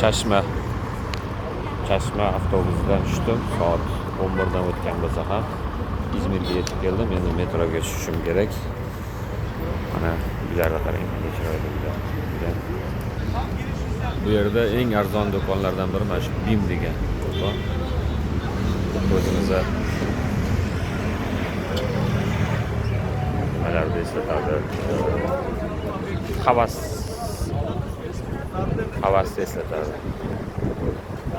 Chashma avtobusidan tushdim. Soat 11 dan o'tgan bo'lsa ham İzmirga yetib keldim. Endi metroga tushishim kerak. Mana uylarga qarang, chiroyli uylar. Bu yerda eng arzon do'konlardan biri mana shu BİM degan do'kon. O'zimizga nimalarni eslatadi? Havasni eslatadi.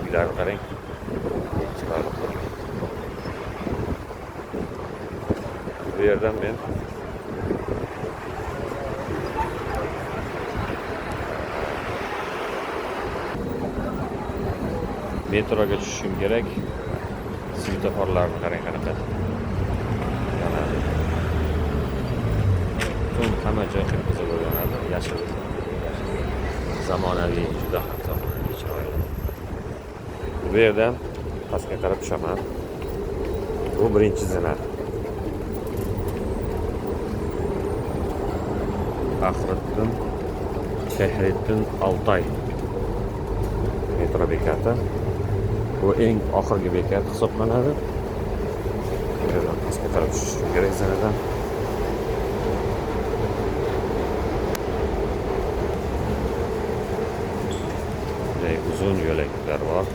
Uylarga qarang. Chiroyli. Bu yerdan men metroga tushishim kerak. Svetoforlarni qarang qanaqa. Butun hamma joy qip-qizil bo'linadi. Yashil. Zamonaviy, juda ham chiroyli. Bu yerdan pastga qarab tushaman. Bu birinchi zina. Fahriddin Altay metro bekati. Bu eng oxirgi bekat hisoblanadi. Yerdan pastga qarab tushish kerak zinadan. Uzun yo'laklar bor.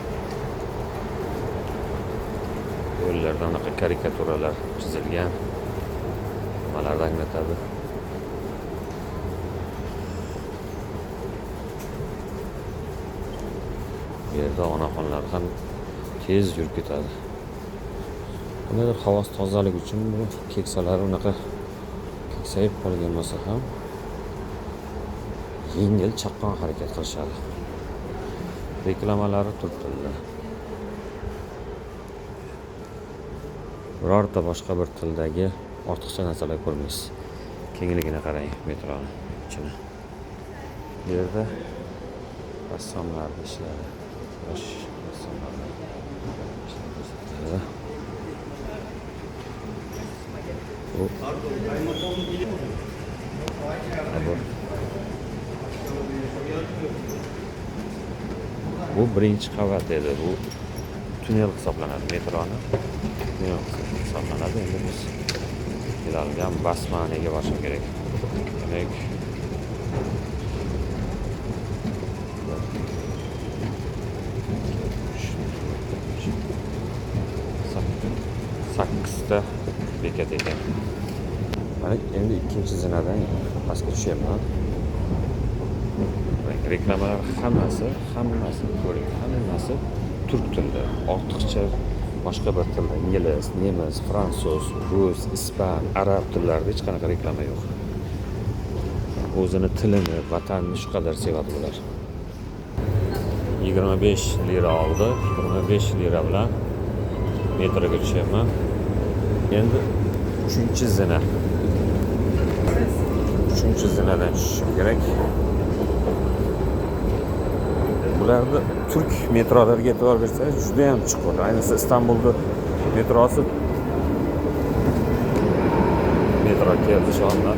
Yo'llarda anaqa karikaturalar chizilgan. Nimalarni anglatadi? Bu yerda onaxonlar ham tez yurib ketadi. Qanday havo tozaligi uchun bu keksalar unaqa keksayib qolgan bo'lsa ham yengil chaqqon harakat qilishadi. Reklamalari turibdi. Birorta boshqa bir tildagi ortiqcha narsalar ko'rmaysiz. Kengligini qarang metroni ichini. Bu yerda rassomlar ishlari. Bu birinchi qavat edi. Bu tunnel hisoblanadi, metroni. Tunnel hisoblanadi. Endi biz keladigan Basmanaga borishim kerak. Demak, sakkizta bekat ekan. Mana endi ikkinchi zinadan pastga tushyapman. Reklamalar hammasi ko'ring, hammasi turk tilida. Ortiqcha boshqa bir tilda, ingliz, nemis, fransuz, rus, ispan, arab tillarida hech qanaqa reklama yo'q. O'zini tilini, vatanini shu qadar sevadi bular. 25 lira oldi. 25 lira bilan metroga tushyapman. Endi 3-zina. 3-zinadan tushishim kerak. Bularda turk metrolariga e'tibor bersangiz juda ham chuqur. Ayniqsa Istanbulda metrosi metro keldi shu anda.